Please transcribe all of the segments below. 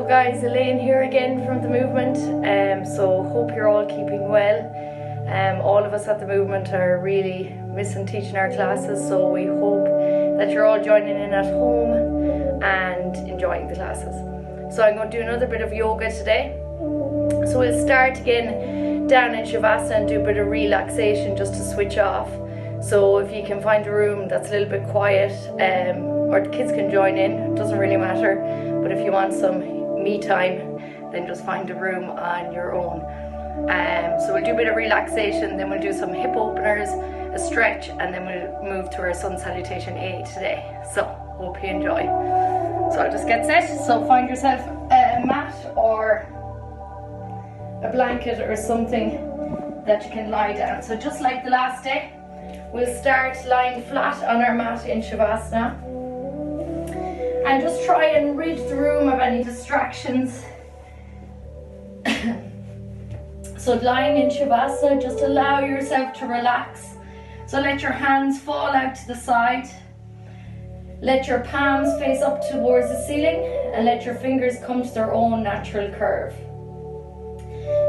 Hello guys, Elaine here again from the movement. So hope you're all keeping well. All of us at the movement are really missing teaching our classes, so we hope that you're all joining in at home and enjoying the classes. So I'm going to do another bit of yoga today. So we'll start again down in Savasana and do a bit of relaxation just to switch off. So if you can find a room that's a little bit quiet, or the kids can join in, it doesn't really matter. But if you want some me time, then just find a room on your own. So we'll do a bit of relaxation, then we'll do some hip openers, a stretch, and then we'll move to our sun salutation 8 today. So hope you enjoy. So I'll just get set. So find yourself a mat or a blanket or something that you can lie down. So just like the last day, we'll start lying flat on our mat in Savasana. And just try and rid the room of any distractions. So lying in Savasana, just allow yourself to relax. So let your hands fall out to the side. Let your palms face up towards the ceiling and let your fingers come to their own natural curve.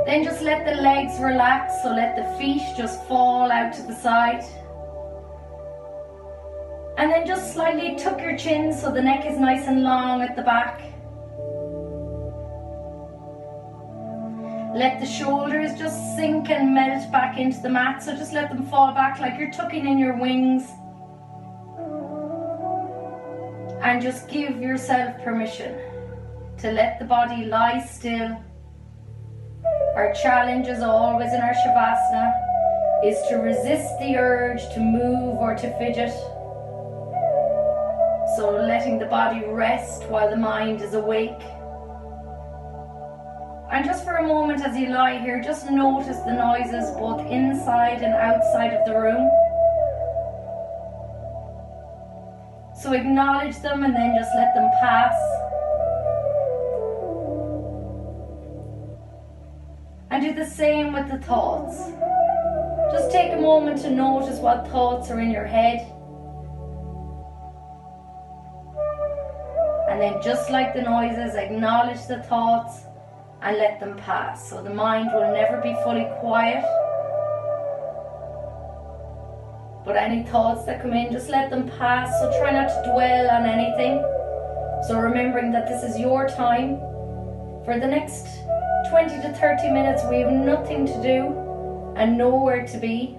Then just let the legs relax, so let the feet just fall out to the side. And then just slightly tuck your chin so the neck is nice and long at the back. Let the shoulders just sink and melt back into the mat, so just let them fall back like you're tucking in your wings. And just give yourself permission to let the body lie still. Our challenge, as always in our Savasana, is to resist the urge to move or to fidget. So letting the body rest while the mind is awake. And just for a moment as you lie here, just notice the noises both inside and outside of the room. So acknowledge them and then just let them pass. And do the same with the thoughts. Just take a moment to notice what thoughts are in your head. And then just like the noises, acknowledge the thoughts and let them pass. So the mind will never be fully quiet. But any thoughts that come in, just let them pass. So try not to dwell on anything. So remembering that this is your time. For the next 20 to 30 minutes, we have nothing to do and nowhere to be.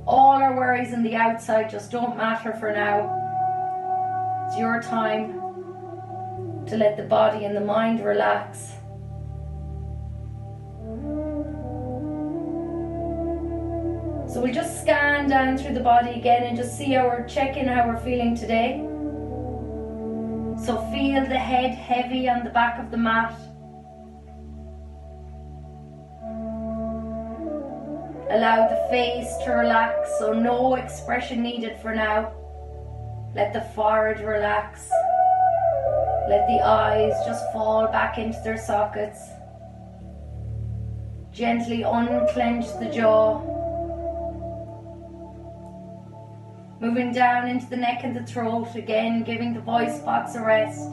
All our worries in the outside just don't matter for now. It's your time to let the body and the mind relax. So we'll just scan down through the body again and just see how we're checking how we're feeling today. So feel the head heavy on the back of the mat. Allow the face to relax, so no expression needed for now. Let the forehead relax. Let the eyes just fall back into their sockets. Gently unclench the jaw. Moving down into the neck and the throat, again giving the voice box a rest.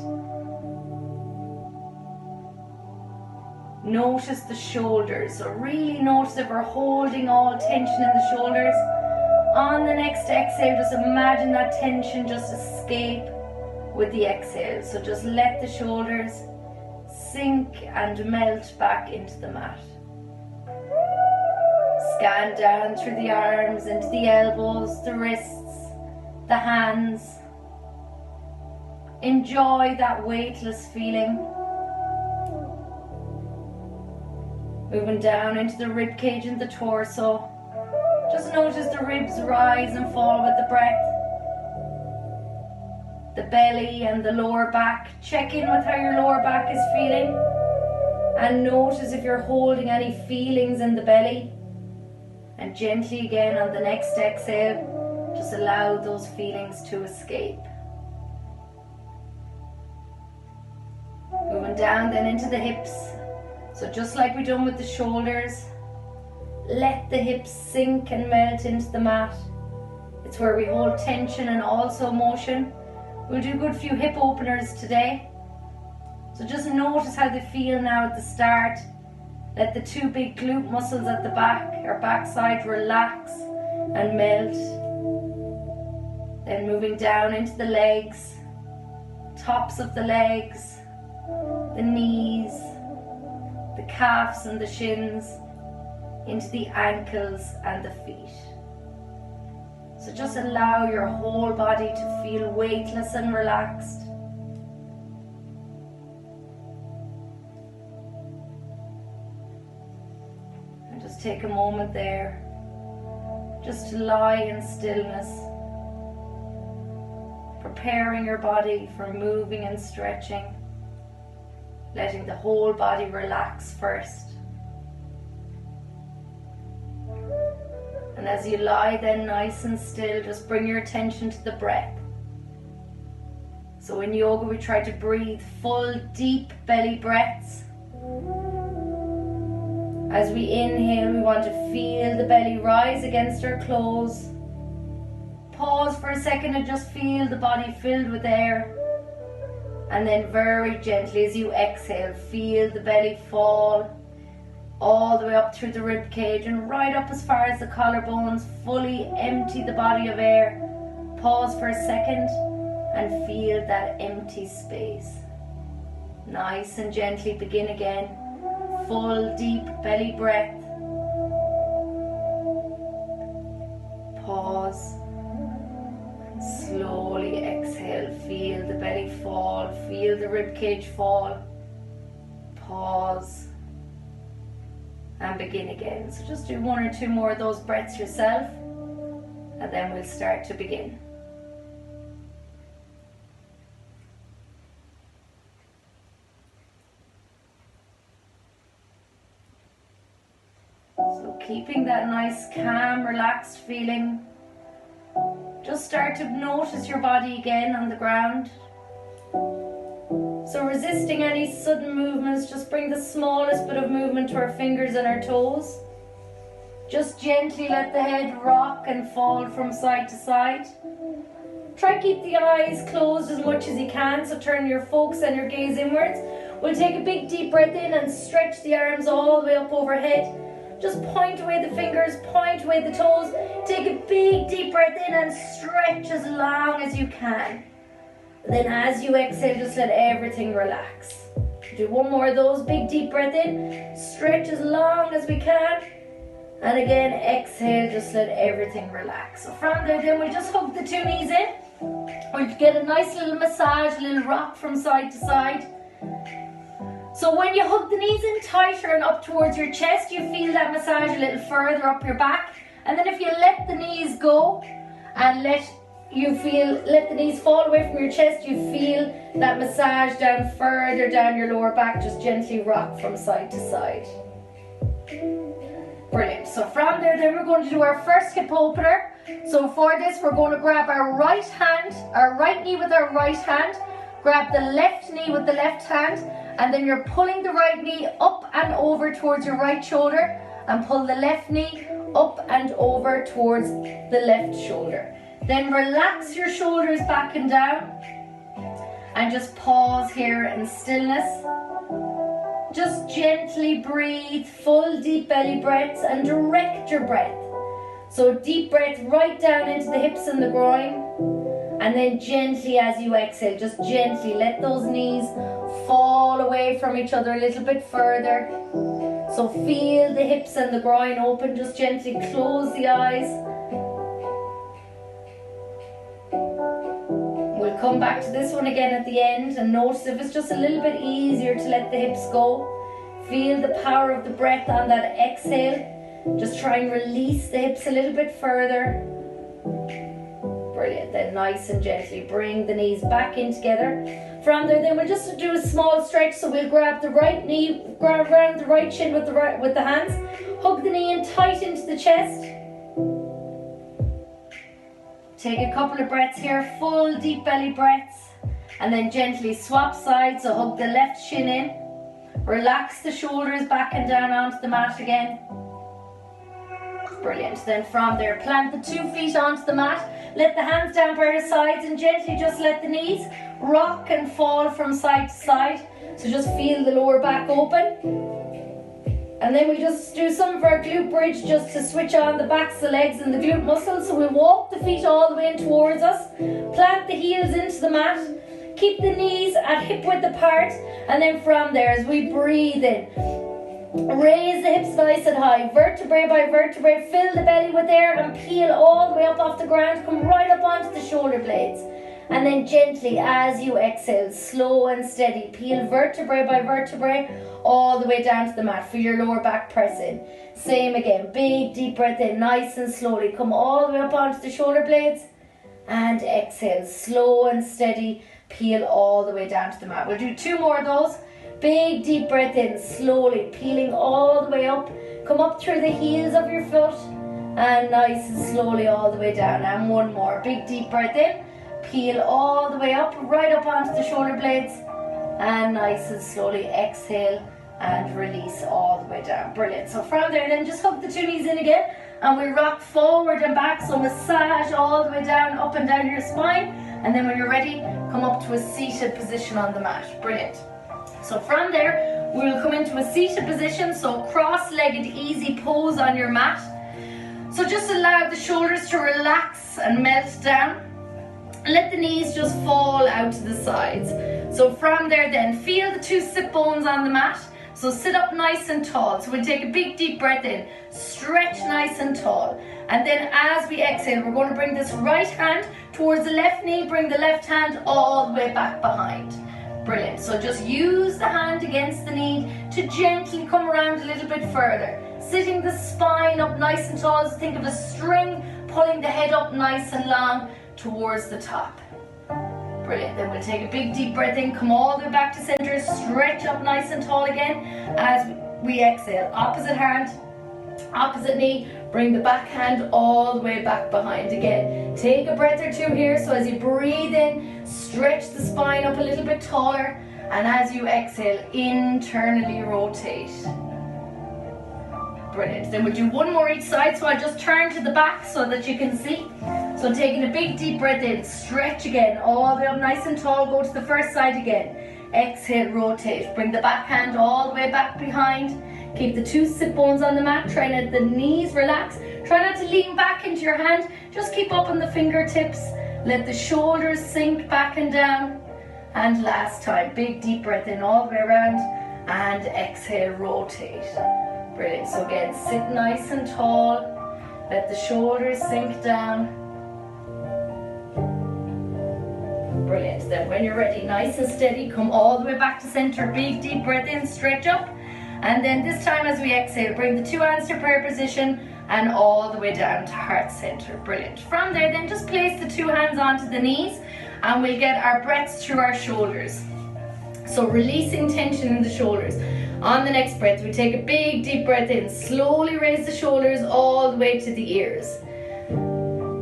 Notice the shoulders, so really notice if we're holding all tension in the shoulders. On the next exhale, just imagine that tension just escape with the exhale. So just let the shoulders sink and melt back into the mat. Scan down through the arms, into the elbows, the wrists, the hands. Enjoy that weightless feeling. Moving down into the rib cage and the torso. Just notice the ribs rise and fall with the breath. The belly and the lower back. Check in with how your lower back is feeling. And notice if you're holding any feelings in the belly. And gently again on the next exhale, just allow those feelings to escape. Moving down then into the hips. So just like we've done with the shoulders, let the hips sink and melt into the mat. It's where we hold tension and also motion. We'll do a good few hip openers today. So just notice how they feel now at the start. Let the two big glute muscles at the back or backside relax and melt. Then moving down into the legs, tops of the legs, the knees, the calves and the shins, into the ankles and the feet. So just allow your whole body to feel weightless and relaxed. And just take a moment there, just to lie in stillness, preparing your body for moving and stretching, letting the whole body relax first. And as you lie then nice and still, just bring your attention to the breath. So in yoga we try to breathe full, deep belly breaths. As we inhale, we want to feel the belly rise against our clothes. Pause for a second and just feel the body filled with air. And then very gently as you exhale, feel the belly fall all the way up through the rib cage and right up as far as the collarbones. Fully empty the body of air. Pause for a second and feel that empty space. Nice and gently begin again. Full deep belly breath. Pause. Slowly exhale. Feel the belly fall. Feel the rib cage fall. Pause. And begin again. So just do one or two more of those breaths yourself, and then we'll start to begin. So keeping that nice, calm, relaxed feeling, just start to notice your body again on the ground. So resisting any sudden movements, just bring the smallest bit of movement to our fingers and our toes. Just gently let the head rock and fall from side to side. Try to keep the eyes closed as much as you can, so turn your focus and your gaze inwards. We'll take a big deep breath in and stretch the arms all the way up overhead. Just point away the fingers, point away the toes. Take a big deep breath in and stretch as long as you can. Then as you exhale, just let everything relax. Do one more of those, big deep breath in, stretch as long as we can, and again exhale, just let everything relax. So from there then we'll just hug the two knees in. We'll get a nice little massage, a little rock from side to side. So when you hug the knees in tighter and up towards your chest, you feel that massage a little further up your back. And then if you let the knees go and let the knees fall away from your chest, you feel that massage down further down your lower back. Just gently rock from side to side. Brilliant. So from there then we're going to do our first hip opener. So for this we're going to grab our right hand, our right knee with our right hand, grab the left knee with the left hand, and then you're pulling the right knee up and over towards your right shoulder, and pull the left knee up and over towards the left shoulder. Then relax your shoulders back and down and just pause here in stillness. Just gently breathe, full deep belly breaths, and direct your breath. So deep breath right down into the hips and the groin, and then gently as you exhale, just gently let those knees fall away from each other a little bit further. So feel the hips and the groin open, just gently close the eyes. We'll come back to this one again at the end and notice if it's just a little bit easier to let the hips go. Feel the power of the breath on that exhale. Just try and release the hips a little bit further. Brilliant. Then nice and gently bring the knees back in together. From there then we'll just do a small stretch. So we'll grab the right knee, grab around the right shin with the hands. Hug the knee in tight into the chest. Take a couple of breaths here, full deep belly breaths, and then gently swap sides. So hug the left shin in, relax the shoulders back and down onto the mat again. Brilliant. Then from there, plant the 2 feet onto the mat. let the hands down by your sides and gently just let the knees rock and fall from side to side. So just feel the lower back open. And then we just do some of our glute bridge just to switch on the backs, the legs and the glute muscles. So we'll walk the feet all the way in towards us. Plant the heels into the mat. Keep the knees at hip width apart. And then from there, as we breathe in, raise the hips nice and high. Vertebrae by vertebrae. Fill the belly with air and peel all the way up off the ground. Come right up onto the shoulder blades. And then gently, as you exhale, slow and steady, peel vertebrae by vertebrae all the way down to the mat. Feel your lower back press in. Same again, big deep breath in, nice and slowly. Come all the way up onto the shoulder blades. And exhale, slow and steady, peel all the way down to the mat. We'll do 2 more of those. Big deep breath in, slowly, peeling all the way up. Come up through the heels of your foot. And nice and slowly all the way down. And 1 more, big deep breath in. Peel all the way up, right up onto the shoulder blades. And nice and slowly exhale and release all the way down. Brilliant. So from there then just hug the 2 knees in again. And we rock forward and back. So massage all the way down, up and down your spine. And then when you're ready, come up to a seated position on the mat. Brilliant. So from there, we'll come into a seated position. So cross-legged, easy pose on your mat. So just allow the shoulders to relax and melt down. Let the knees just fall out to the sides. So from there then, feel the 2 sit bones on the mat. So sit up nice and tall. So we'll take a big deep breath in. Stretch nice and tall. And then as we exhale, we're going to bring this right hand towards the left knee. Bring the left hand all the way back behind. Brilliant. So just use the hand against the knee to gently come around a little bit further. Sitting the spine up nice and tall. So think of a string pulling the head up nice and long towards the top. Brilliant. Then we'll take a big deep breath in, come all the way back to center, stretch up nice and tall again as we exhale. Opposite hand, opposite knee, bring the back hand all the way back behind again. Take a breath or 2 here. So as you breathe in, stretch the spine up a little bit taller, and as you exhale, internally rotate. Brilliant. Then we'll do 1 more each side. So I'll just turn to the back so that you can see. So taking a big deep breath in, stretch again, all the way up nice and tall, go to the first side again. Exhale, rotate. Bring the back hand all the way back behind. Keep the 2 sit bones on the mat. Try not to let the knees relax. Try not to lean back into your hand. Just keep up on the fingertips. Let the shoulders sink back and down. And last time, big deep breath in all the way around. And exhale, rotate. Brilliant. So again, sit nice and tall. Let the shoulders sink down. Brilliant. Then when you're ready, nice and steady, come all the way back to center. Big deep breath in, stretch up. And then this time as we exhale, bring the 2 hands to prayer position and all the way down to heart center. Brilliant. From there then just place the 2 hands onto the knees and we'll get our breaths through our shoulders. So releasing tension in the shoulders. On the next breath, we take a big deep breath in. Slowly raise the shoulders all the way to the ears.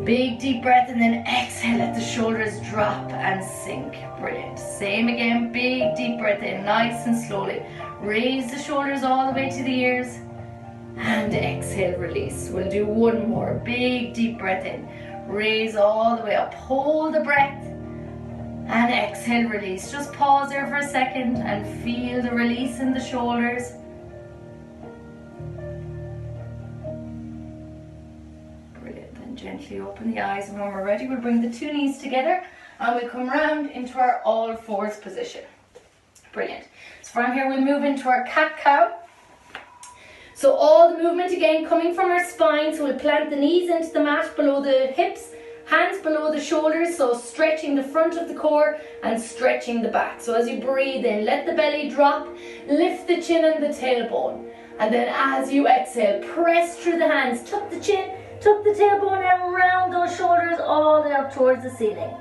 Big deep breath and then exhale, let the shoulders drop and sink. Brilliant. Same again, big deep breath in, nice and slowly. Raise the shoulders all the way to the ears. And exhale, release. We'll do 1 more, big deep breath in. Raise all the way up, hold the breath. And exhale, release. Just pause there for a second and feel the release in the shoulders. Gently open the eyes, and when we're ready, we'll bring the 2 knees together and we'll come round into our all fours position. Brilliant. So from here, we'll move into our CatCow. So all the movement again coming from our spine. So we'll plant the knees into the mat below the hips, hands below the shoulders. So stretching the front of the core and stretching the back. So as you breathe in, let the belly drop, lift the chin and the tailbone. And then as you exhale, press through the hands, tuck the chin, tuck the tailbone and round those shoulders all the way up towards the ceiling.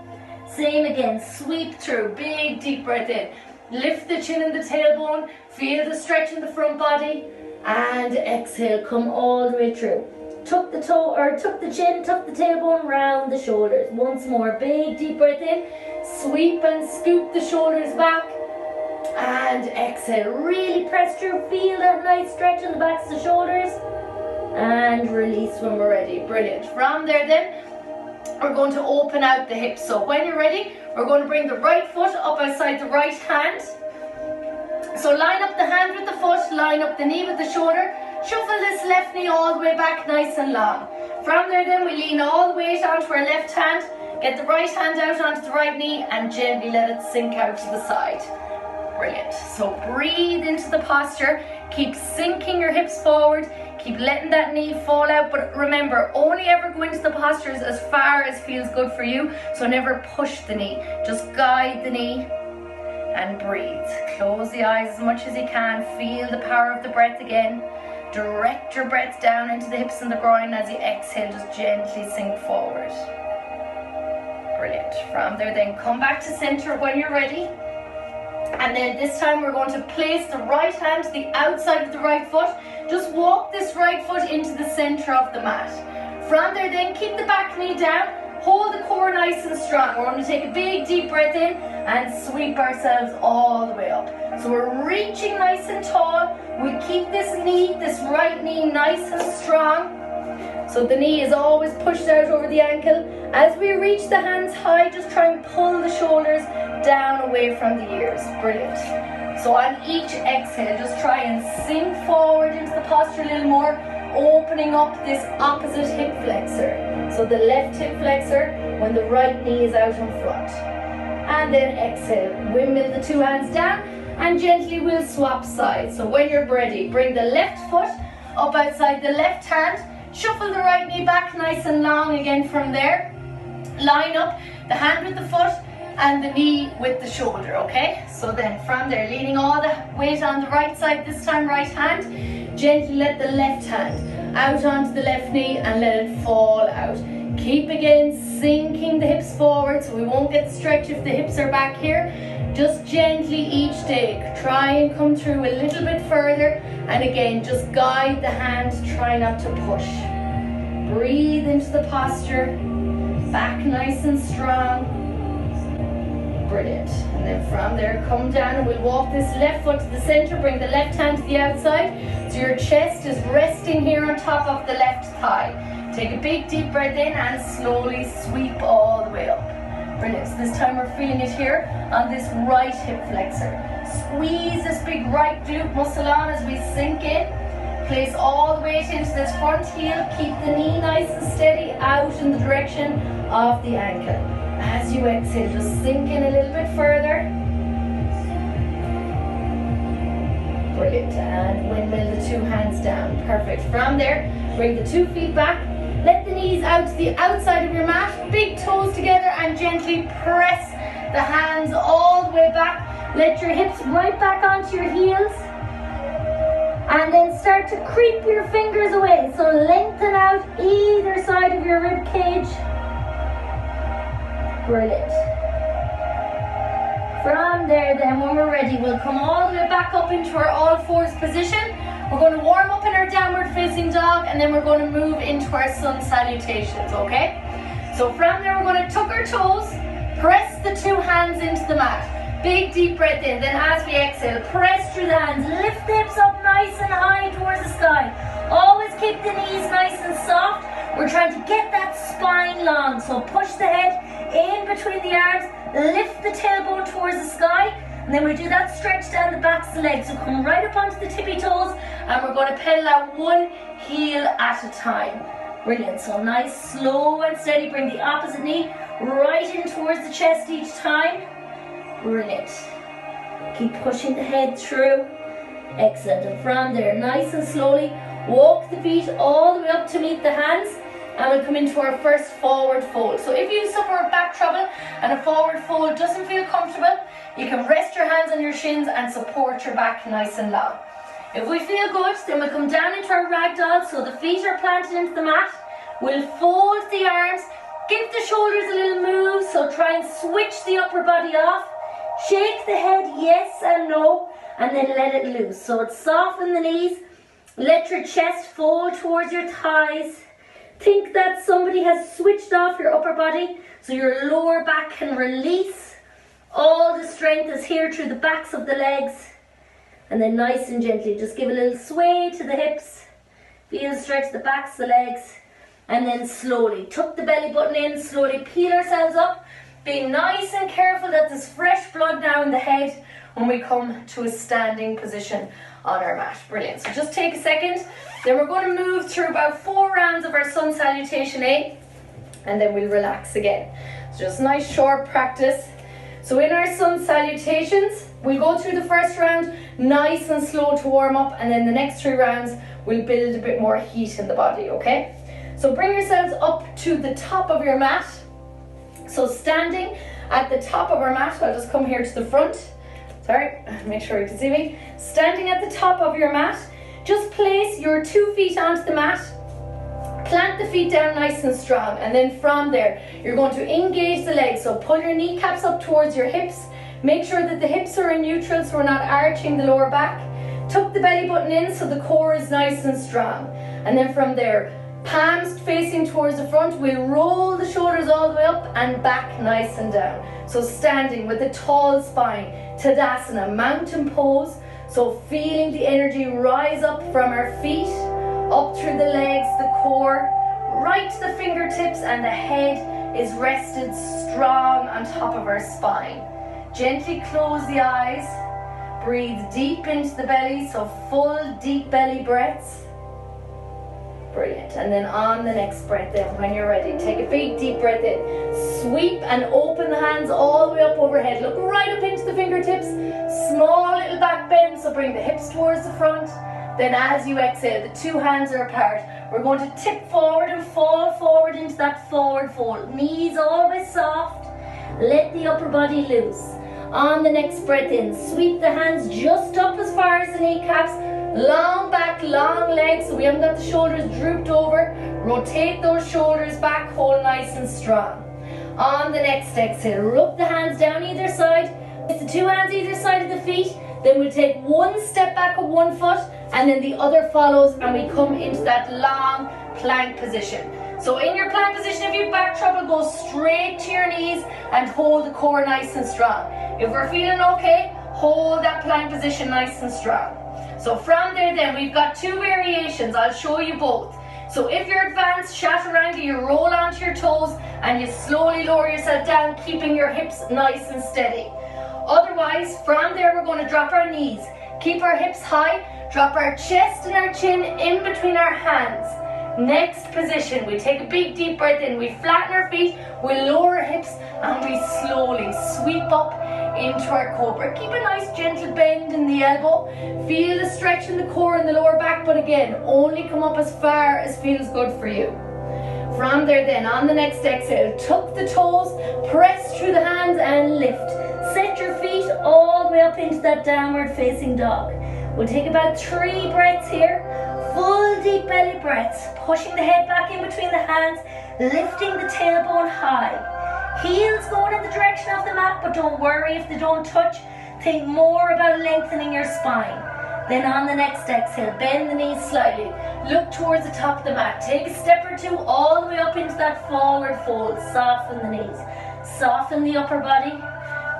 Same again, sweep through, big deep breath in. Lift the chin and the tailbone, feel the stretch in the front body, and exhale, come all the way through. Tuck the toe, or tuck the chin, tuck the tailbone, round the shoulders. Once more, big deep breath in, sweep and scoop the shoulders back, and exhale, really press through, feel that nice stretch in the backs of the shoulders. And release when we're ready. Brilliant. From there then, we're going to open out the hips. So when you're ready, we're going to bring the right foot up outside the right hand. So line up the hand with the foot, line up the knee with the shoulder, shuffle this left knee all the way back nice and long. From there then we lean all the weight onto our left hand, get the right hand out onto the right knee and gently let it sink out to the side. Brilliant. So breathe into the posture, keep sinking your hips forward, keep letting that knee fall out, but remember, only ever go into the postures as far as feels good for you, so never push the knee, just guide the knee and breathe. Close the eyes as much as you can, feel the power of the breath again, direct your breath down into the hips and the groin. As you exhale, just gently sink forward. Brilliant. From there then come back to center when you're ready. And then this time we're going to place the right hand to the outside of the right foot. Just walk this right foot into the center of the mat. From there then keep the back knee down, hold the core nice and strong. We're going to take a big deep breath in and sweep ourselves all the way up. So we're reaching nice and tall. We keep this knee, this right knee nice and strong. So the knee is always pushed out over the ankle. As we reach the hands high, just try and pull the shoulders down away from the ears. Brilliant. So on each exhale, just try and sink forward into the posture a little more, opening up this opposite hip flexor. So the left hip flexor when the right knee is out in front. And then exhale, windmill the two hands down and gently we'll swap sides. So when you're ready, bring the left foot up outside the left hand, shuffle the right knee back nice and long again from there. Line up the hand with the foot and the knee with the shoulder, okay? So then from there, leaning all the weight on the right side, this time right hand, gently let the left hand out onto the left knee and let it fall out. Keep again sinking the hips forward so we won't get the stretch if the hips are back here. Just gently each day, try and come through a little bit further, and again, just guide the hand, try not to push. Breathe into the posture, back nice and strong. Brilliant. And then from there, come down and we'll walk this left foot to the center, bring the left hand to the outside, so your chest is resting here on top of the left thigh. Take a big deep breath in and slowly sweep all the way up. Brilliant. So this time we're feeling it here on this right hip flexor. Squeeze this big right glute muscle on as we sink in. Place all the weight into this front heel. Keep the knee nice and steady out in the direction of the ankle. As you exhale, just sink in a little bit further. Brilliant. And windmill the two hands down. Perfect. From there, bring the 2 feet back. Let the knees out to the outside of your mat. Big toes together and gently press the hands all the way back. Let your hips right back onto your heels. And then start to creep your fingers away. So lengthen out either side of your rib cage. Brilliant. From there then, when we're ready, we'll come all the way back up into our all fours position. We're going to warm up in our downward facing dog and then we're going to move into our sun salutations, okay? So from there, we're going to tuck our toes, press the 2 hands into the mat. Big deep breath in, then as we exhale, press through the hands, lift the hips up nice and high towards the sky. Always keep the knees nice and soft. We're trying to get that spine long, so push the head in between the arms, lift the tailbone towards the sky, and then we do that stretch down the backs of the legs. So come right up onto the tippy toes, and we're going to pedal out 1 heel at a time. Brilliant. So nice, slow and steady. Bring the opposite knee right in towards the chest each time. Brilliant. Keep pushing the head through. Excellent. And from there, nice and slowly, walk the feet all the way up to meet the hands. And we'll come into our first forward fold. So if you suffer back trouble and a forward fold doesn't feel comfortable, you can rest your hands on your shins and support your back nice and long. If we feel good, then we'll come down into our ragdoll, so the feet are planted into the mat. We'll fold the arms, give the shoulders a little move, so try and switch the upper body off. Shake the head yes and no, and then let it loose. So it's soften the knees, let your chest fold towards your thighs. Think that somebody has switched off your upper body, so your lower back can release. All the strength is here through the backs of the legs. And then nice and gently, just give a little sway to the hips. Feel stretch the backs of the legs. And then slowly tuck the belly button in, slowly peel ourselves up. Being nice and careful that there's fresh blood now in the head when we come to a standing position on our mat. Brilliant. So just take a second. Then we're going to move through about 4 rounds of our sun salutation A, and then we'll relax again. So just nice short practice. So in our sun salutations, we'll go through the first round nice and slow to warm up, and then the next 3 rounds we'll build a bit more heat in the body, okay? So bring yourselves up to the top of your mat. So standing at the top of our mat, I'll just come here to the front. Sorry, make sure you can see me. Standing at the top of your mat, just place your 2 feet onto the mat. Plant the feet down nice and strong, and then from there, you're going to engage the legs. So pull your kneecaps up towards your hips. Make sure that the hips are in neutral so we're not arching the lower back. Tuck the belly button in so the core is nice and strong. And then from there, palms facing towards the front, we'll roll the shoulders all the way up and back nice and down. So standing with a tall spine, Tadasana, mountain pose. So feeling the energy rise up from our feet, up through the legs, the core, right to the fingertips, and the head is rested strong on top of our spine. Gently close the eyes, breathe deep into the belly, so full deep belly breaths. Brilliant. And then on the next breath in, when you're ready, take a big deep breath in. Sweep and open the hands all the way up overhead. Look right up into the fingertips. Small little back bend, so bring the hips towards the front. Then as you exhale, the 2 hands are apart. We're going to tip forward and fall forward into that forward fold. Knees always soft. Let the upper body loose. On the next breath in, sweep the hands just up as far as the kneecaps. Long back, long legs, so we haven't got the shoulders drooped over. Rotate those shoulders back, hold nice and strong. On the next exhale, rub the hands down either side. With the 2 hands either side of the feet, then we'll take 1 step back of 1 foot, and then the other follows, and we come into that long plank position. So in your plank position, if you've back trouble, go straight to your knees and hold the core nice and strong. If we're feeling okay, hold that plank position nice and strong. So from there then, we've got 2 variations. I'll show you both. So if you're advanced chaturanga, you roll onto your toes and you slowly lower yourself down, keeping your hips nice and steady. Otherwise, from there, we're going to drop our knees. Keep our hips high, drop our chest and our chin in between our hands. Next position, we take a big deep breath in, we flatten our feet, we lower our hips, and we slowly sweep up into our cobra. Keep a nice gentle bend in the elbow. Feel the stretch in the core and the lower back, but again, only come up as far as feels good for you. From there then, on the next exhale, tuck the toes, press through the hands and lift. Set your feet all the way up into that downward facing dog. We'll take about 3 breaths here. Full deep belly breaths, pushing the head back in between the hands, lifting the tailbone high. Heels going in the direction of the mat, but don't worry if they don't touch. Think more about lengthening your spine. Then on the next exhale, bend the knees slightly. Look towards the top of the mat. Take a step or 2 all the way up into that forward fold. Soften the knees. Soften the upper body.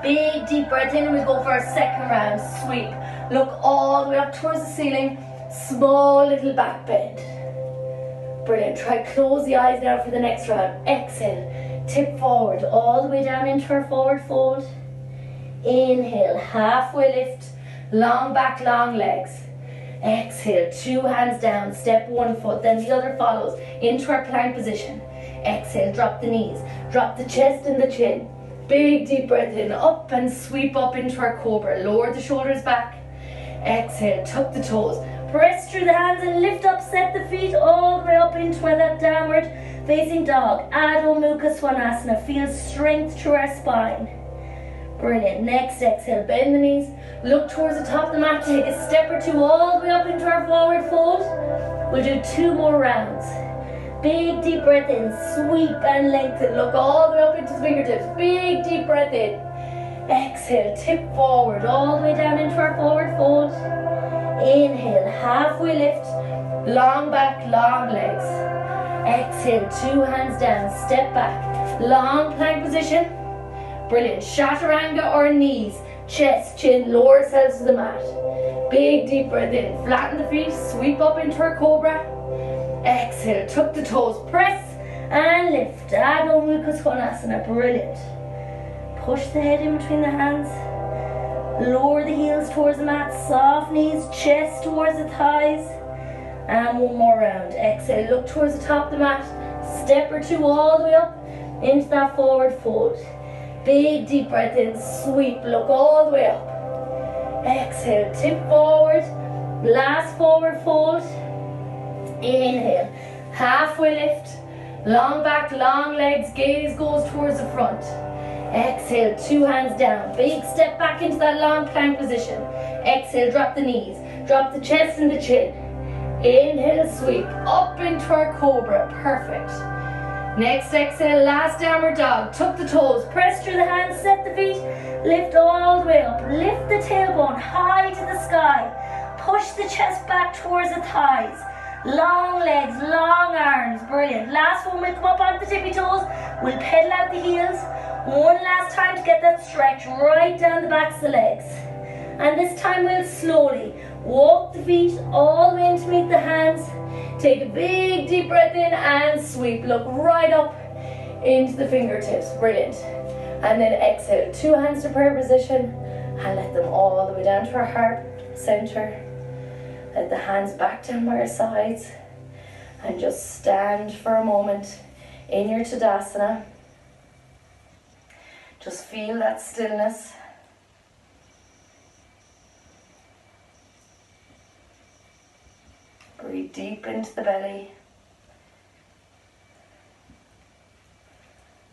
Big deep breath in, and we go for our second round. Sweep. Look all the way up towards the ceiling. Small little back bend. Brilliant. Try close the eyes now for the next round. Exhale. Tip forward all the way down into our forward fold. Inhale. Halfway lift. Long back, long legs. Exhale. 2 hands down. Step 1 foot. Then the other follows into our plank position. Exhale. Drop the knees. Drop the chest and the chin. Big deep breath in. Up and sweep up into our cobra. Lower the shoulders back. Exhale. Tuck the toes. Press through the hands and lift up, set the feet all the way up into that downward facing dog. Adho Mukha Svanasana. Feel strength through our spine. Brilliant. Next exhale, bend the knees. Look towards the top of the mat. Take a step or 2 all the way up into our forward fold. We'll do 2 more rounds. Big deep breath in. Sweep and lengthen. Look all the way up into the fingertips. Big deep breath in. Exhale. Tip forward all the way down into our forward fold. Inhale, halfway lift, long back, long legs. Exhale, 2 hands down, step back, long plank position. Brilliant. Chaturanga or knees, chest, chin, lower ourselves to the mat. Big deep breath in, flatten the feet, sweep up into our cobra. Exhale, tuck the toes, press and lift. Adho Mukha Svanasana, brilliant. Push the head in between the hands. Lower the heels towards the mat, soft knees, chest towards the thighs. And one more round. Exhale, look towards the top of the mat. Step or two all the way up into that forward fold. Big deep breath in, sweep, look all the way up. Exhale, tip forward, last forward fold. Inhale, halfway lift, long back, long legs, gaze goes towards the front. Exhale, two hands down, big step back into that long plank position. Exhale, drop the knees, drop the chest and the chin. Inhale, sweep, up into our cobra, perfect. Next exhale, last downward dog, tuck the toes, press through the hands, set the feet, lift all the way up, lift the tailbone high to the sky, push the chest back towards the thighs, long legs, long arms, brilliant. Last one, we'll come up onto the tippy toes, we'll pedal out the heels, one last time to get that stretch right down the backs of the legs. And this time we'll slowly walk the feet all the way in to meet the hands. Take a big deep breath in and sweep. Look right up into the fingertips. Brilliant. And then exhale. Two hands to prayer position and let them all the way down to our heart center. Let the hands back down by our sides and just stand for a moment in your Tadasana. Just feel that stillness. Breathe deep into the belly.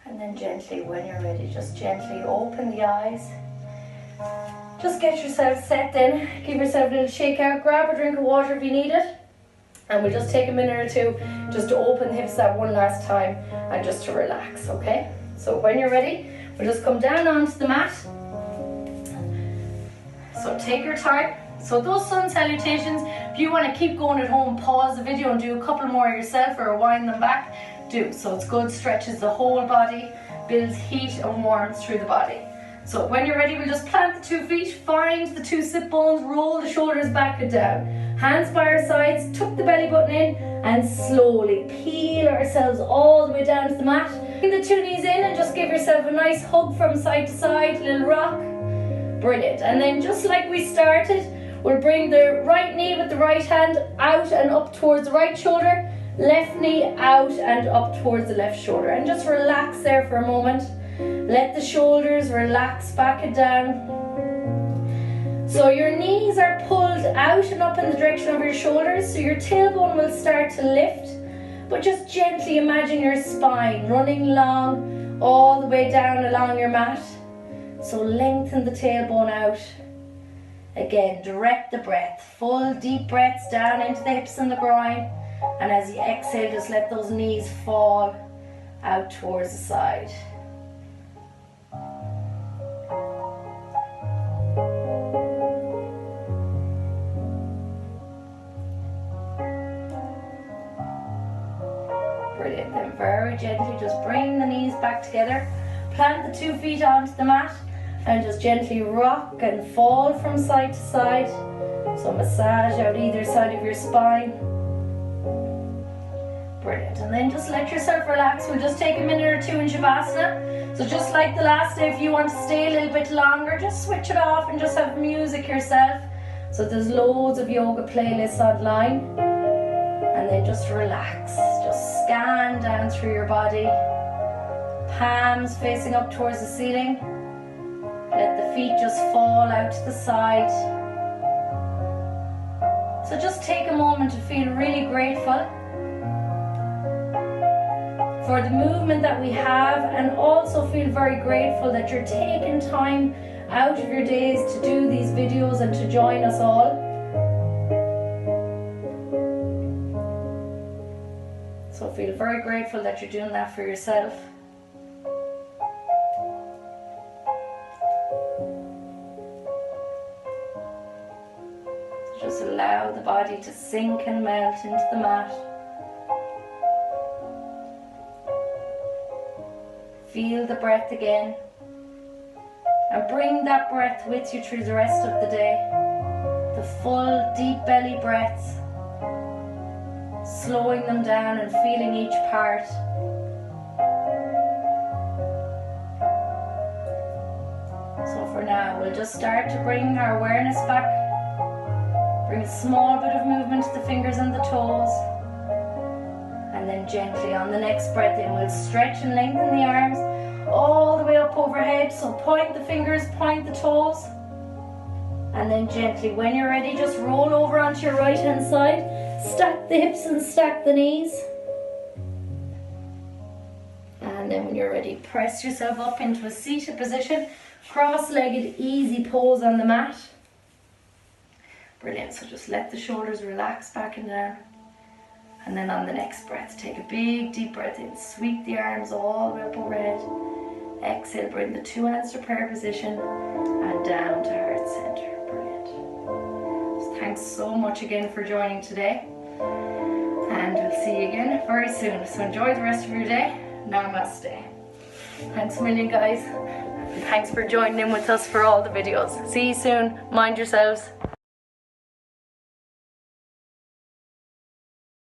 And then gently, when you're ready, just gently open the eyes. Just get yourself set then. Give yourself a little shake out. Grab a drink of water if you need it. And we'll just take a minute or two just to open the hips that one last time and just to relax, okay? So when you're ready, we'll just come down onto the mat. So take your time. So those sun salutations, if you want to keep going at home, pause the video and do a couple more yourself or wind them back, do. So it's good, stretches the whole body, builds heat and warmth through the body. So when you're ready, we'll just plant the 2 feet, find the 2 sit bones, roll the shoulders back and down. Hands by our sides, tuck the belly button in and slowly peel ourselves all the way down to the mat. Bring the 2 knees in and just give yourself a nice hug from side to side, little rock. Brilliant. And then just like we started, we'll bring the right knee with the right hand out and up towards the right shoulder, left knee out and up towards the left shoulder. And just relax there for a moment. Let the shoulders relax back and down. So your knees are pulled out and up in the direction of your shoulders, so your tailbone will start to lift. But just gently imagine your spine running long all the way down along your mat. So lengthen the tailbone out. Again, direct the breath. Full deep breaths down into the hips and the groin. And as you exhale, just let those knees fall out towards the side. Brilliant. Then very gently just bring the knees back together. Plant the 2 feet onto the mat and just gently rock and fall from side to side. So massage out either side of your spine. Brilliant. And then just let yourself relax. We'll just take a minute or two in Savasana. So just like the last day, if you want to stay a little bit longer, just switch it off and just have music yourself. So there's loads of yoga playlists online. And then just relax. Just scan down through your body. Palms facing up towards the ceiling. Let the feet just fall out to the side. So just take a moment to feel really grateful for the movement that we have, and also feel very grateful that you're taking time out of your days to do these videos and to join us all. So feel very grateful that you're doing that for yourself. Just allow the body to sink and melt into the mat. Feel the breath again. And bring that breath with you through the rest of the day. The full, deep belly breaths. slowing them down and feeling each part. So for now, we'll just start to bring our awareness back. Bring a small bit of movement to the fingers and the toes. And then gently on the next breath in, we'll stretch and lengthen the arms all the way up overhead. So point the fingers, point the toes. And then gently, when you're ready, just roll over onto your right hand side. Stack the hips and stack the knees. And then when you're ready, press yourself up into a seated position. Cross-legged, easy pose on the mat. Brilliant, so just let the shoulders relax back and down. And then on the next breath, take a big deep breath in. Sweep the arms all the way up overhead. Exhale, bring the two hands to prayer position and down to heart center. Brilliant. So thanks so much again for joining today. And we'll see you again very soon. So enjoy the rest of your day. Namaste. Thanks a million, guys. And thanks for joining in with us for all the videos. See you soon. Mind yourselves.